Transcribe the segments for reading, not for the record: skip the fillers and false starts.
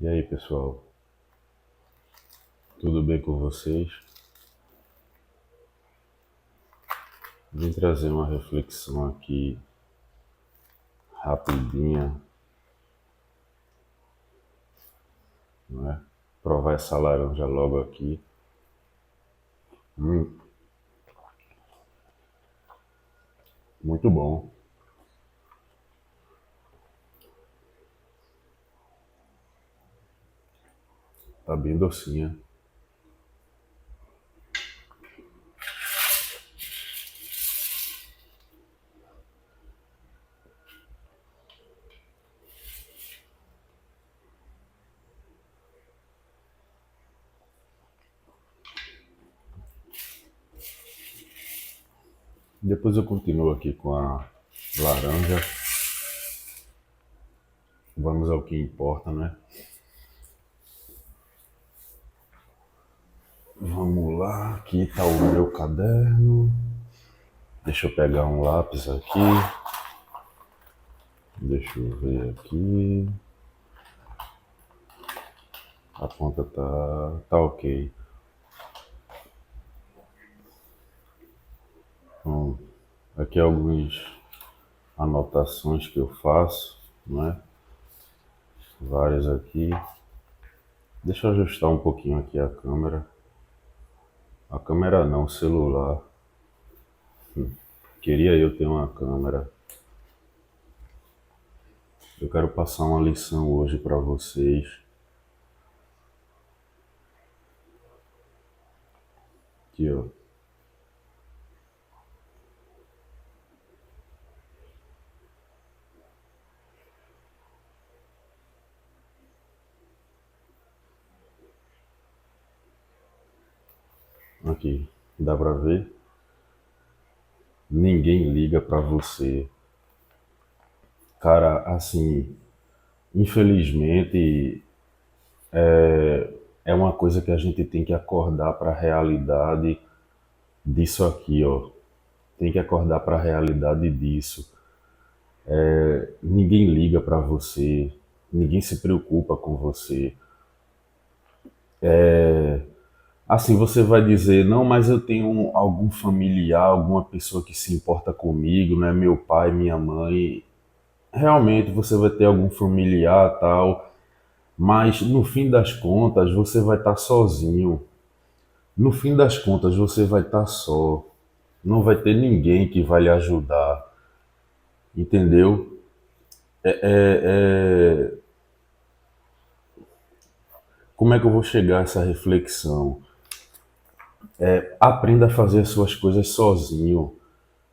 E aí, pessoal, tudo bem com vocês? Vim trazer uma reflexão aqui rapidinha, não é? Provar essa laranja logo aqui. Hum, muito bom, tá bem docinha. Depois eu continuo aqui com a laranja. Vamos ao que importa, né? Vamos lá, aqui tá o meu caderno. Deixa eu pegar um lápis aqui. Deixa eu ver aqui. A ponta tá ok. Bom, aqui algumas anotações que eu faço, né? Várias aqui. Deixa eu ajustar um pouquinho aqui a câmera. A câmera não, o celular. Queria eu ter uma câmera. Eu quero passar uma lição hoje para vocês. Aqui, ó. Aqui. Dá pra ver? Ninguém liga pra você. Cara, assim, infelizmente é uma coisa que a gente tem que acordar para a realidade disso aqui, ó. Tem que acordar para a realidade disso. Ninguém liga para você, ninguém se preocupa com você. Assim, você vai dizer, não, mas eu tenho algum familiar, alguma pessoa que se importa comigo, né? Meu pai, minha mãe. Realmente você vai ter algum familiar tal, mas no fim das contas você vai estar sozinho. No fim das contas você vai estar só. Não vai ter ninguém que vai lhe ajudar, entendeu? Como é que eu vou chegar a essa reflexão? Aprenda a fazer as suas coisas sozinho,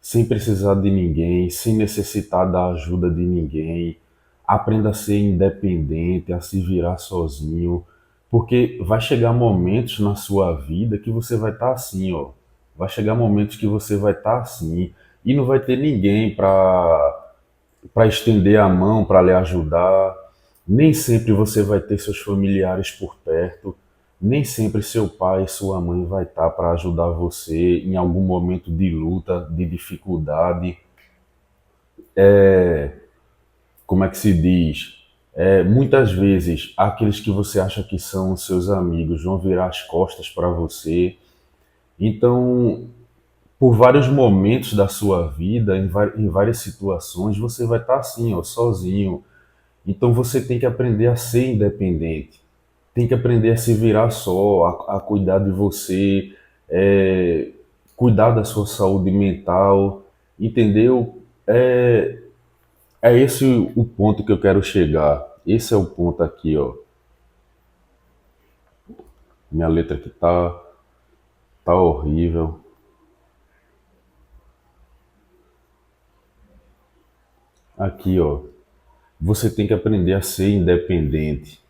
sem precisar de ninguém, sem necessitar da ajuda de ninguém. Aprenda a ser independente, a se virar sozinho, porque vai chegar momentos na sua vida que você vai estar assim, ó. Vai chegar momentos que você vai estar assim e não vai ter ninguém para estender a mão, para lhe ajudar. Nem sempre você vai ter seus familiares por perto. Nem sempre seu pai e sua mãe vai estar para ajudar você em algum momento de luta, de dificuldade. Como é que se diz? Muitas vezes, aqueles que você acha que são seus amigos vão virar as costas para você. Então, por vários momentos da sua vida, em várias situações, você vai estar assim, ó, sozinho. Então, você tem que aprender a ser independente. Tem que aprender a se virar só, a cuidar de você, é, cuidar da sua saúde mental, entendeu? É, é esse o ponto que eu quero chegar. Esse é o ponto aqui, ó. Minha letra aqui tá horrível. Aqui, ó. Você tem que aprender a ser independente.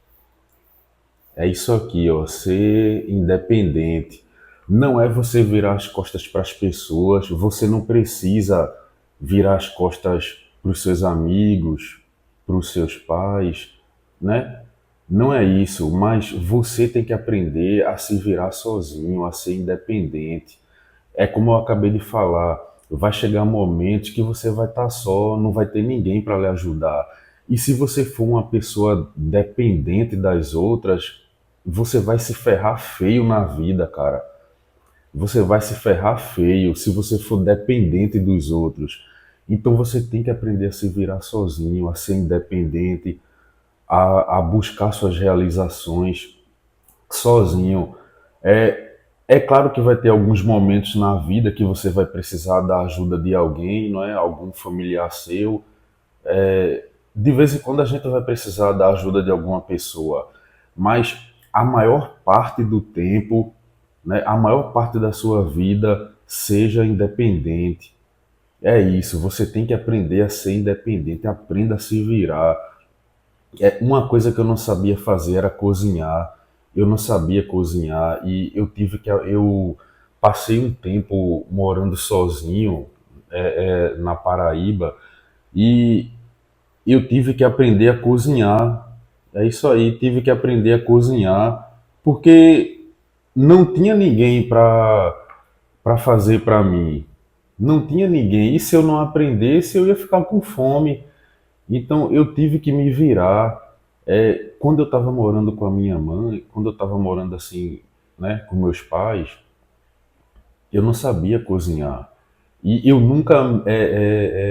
É isso aqui, ó. Ser independente. Não é você virar as costas para as pessoas. Você não precisa virar as costas para os seus amigos, para os seus pais, né? Não é isso, mas você tem que aprender a se virar sozinho, a ser independente. É como eu acabei de falar, vai chegar momentos que você vai estar só, não vai ter ninguém para lhe ajudar. E se você for uma pessoa dependente das outras, você vai se ferrar feio na vida, cara. Você vai se ferrar feio se você for dependente dos outros. Então você tem que aprender a se virar sozinho, a ser independente, a buscar suas realizações sozinho. É claro que vai ter alguns momentos na vida que você vai precisar da ajuda de alguém, não é? Algum familiar seu. De vez em quando a gente vai precisar da ajuda de alguma pessoa, mas a maior parte do tempo, né, a maior parte da sua vida, seja independente. É isso, você tem que aprender a ser independente, aprenda a se virar. Uma coisa que eu não sabia fazer era cozinhar. Eu não sabia cozinhar e eu passei um tempo morando sozinho na Paraíba e eu tive que aprender a cozinhar. É isso aí, tive que aprender a cozinhar porque não tinha ninguém para fazer para mim. Não tinha ninguém. E se eu não aprendesse, eu ia ficar com fome. Então eu tive que me virar. Quando eu estava morando com a minha mãe, quando eu estava morando assim, né, com meus pais, eu não sabia cozinhar. E eu nunca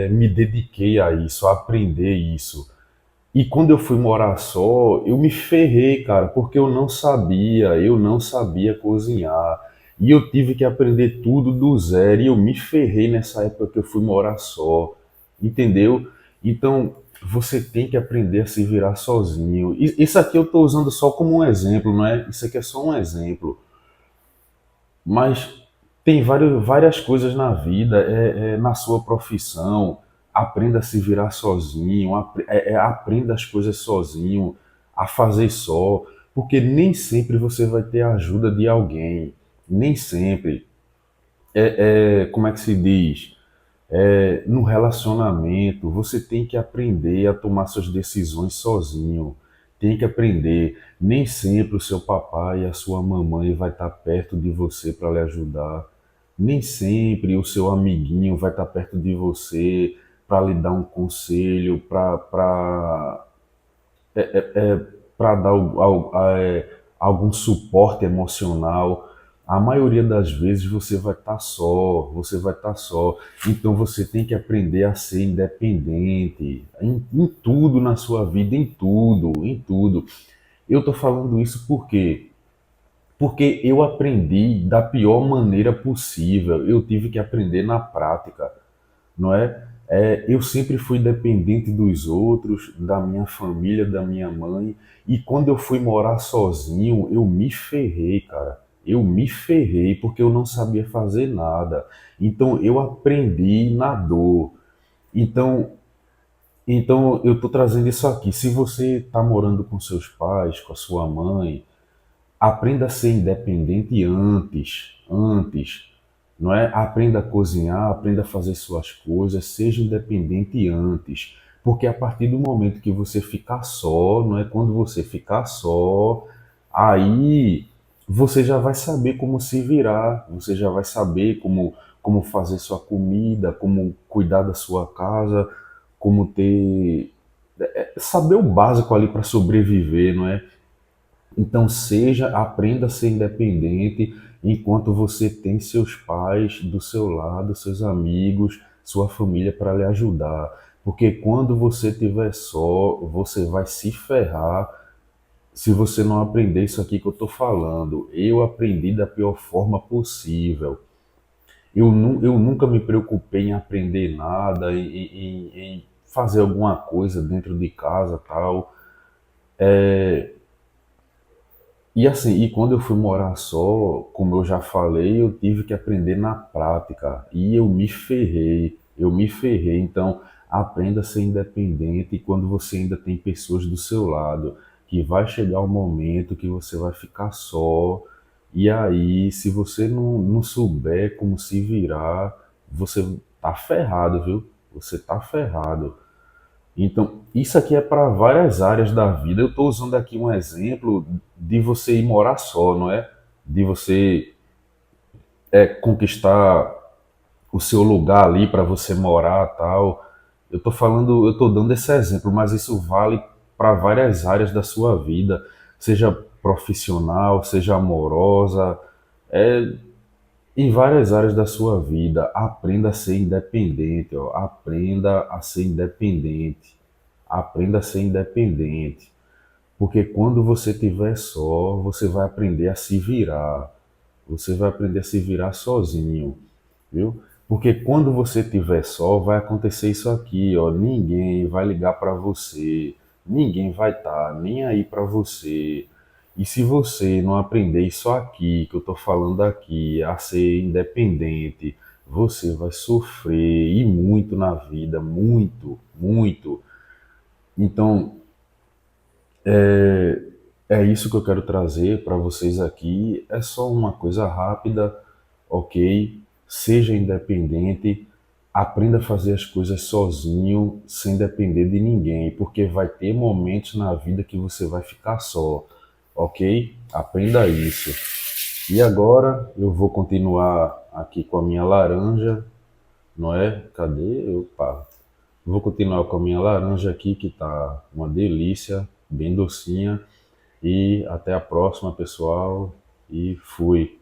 me dediquei a isso, a aprender isso. E quando eu fui morar só, eu me ferrei, cara, porque eu não sabia cozinhar. E eu tive que aprender tudo do zero. E eu me ferrei nessa época que eu fui morar só. Entendeu? Então, você tem que aprender a se virar sozinho. Isso aqui eu estou usando só como um exemplo, não é? Isso aqui é só um exemplo. Mas tem várias coisas na vida, na sua profissão, aprenda a se virar sozinho, aprenda as coisas sozinho, a fazer só, porque nem sempre você vai ter a ajuda de alguém, nem sempre. Como é que se diz? No relacionamento, você tem que aprender a tomar suas decisões sozinho. Tem que aprender. Nem sempre o seu papai e a sua mamãe vai estar perto de você para lhe ajudar. Nem sempre o seu amiguinho vai estar perto de você para lhe dar um conselho, para dar algum suporte emocional. A maioria das vezes você vai estar só, você vai estar só. Então você tem que aprender a ser independente em tudo na sua vida, em tudo, em tudo. Eu estou falando isso por quê? Porque eu aprendi da pior maneira possível. Eu tive que aprender na prática, não é? Eu sempre fui dependente dos outros, da minha família, da minha mãe, e quando eu fui morar sozinho, eu me ferrei, cara. Eu me ferrei porque eu não sabia fazer nada. Então eu aprendi na dor. Então, então eu estou trazendo isso aqui. Se você está morando com seus pais, com a sua mãe, aprenda a ser independente antes, não é? Aprenda a cozinhar, aprenda a fazer suas coisas, seja independente antes, porque a partir do momento que você ficar só, não é? Quando você ficar só, aí você já vai saber como se virar, você já vai saber como fazer sua comida, como cuidar da sua casa, como ter saber o básico ali para sobreviver, não é? Então aprenda a ser independente enquanto você tem seus pais do seu lado, seus amigos, sua família para lhe ajudar. Porque quando você estiver só, você vai se ferrar se você não aprender isso aqui que eu estou falando. Eu aprendi da pior forma possível. Eu nunca me preocupei em aprender nada, em fazer alguma coisa dentro de casa tal. E assim, e quando eu fui morar só, como eu já falei, eu tive que aprender na prática. E eu me ferrei, eu me ferrei. Então, aprenda a ser independente quando você ainda tem pessoas do seu lado, que vai chegar um momento que você vai ficar só. E aí, se você não souber como se virar, você tá ferrado, viu? Você tá ferrado. Então, isso aqui é para várias áreas da vida. Eu estou usando aqui um exemplo de você ir morar só, não é? De você conquistar o seu lugar ali para você morar tal. Eu estou falando, eu estou dando esse exemplo, mas isso vale para várias áreas da sua vida, seja profissional, seja amorosa, é, em várias áreas da sua vida. Aprenda a ser independente, ó. Aprenda a ser independente. Aprenda a ser independente. Porque quando você estiver só, você vai aprender a se virar. Você vai aprender a se virar sozinho, viu? Porque quando você estiver só, vai acontecer isso aqui, ó. Ninguém vai ligar para você, ninguém vai estar nem aí para você. E se você não aprender isso aqui, que eu estou falando aqui, a ser independente, você vai sofrer e muito na vida, muito, muito. Então, é isso que eu quero trazer para vocês aqui. É só uma coisa rápida, ok? Seja independente, aprenda a fazer as coisas sozinho, sem depender de ninguém, porque vai ter momentos na vida que você vai ficar só, ok? Aprenda isso. E agora eu vou continuar aqui com a minha laranja, não é? Cadê? Opa. Vou continuar com a minha laranja aqui, que tá uma delícia, bem docinha. E até a próxima, pessoal. E fui.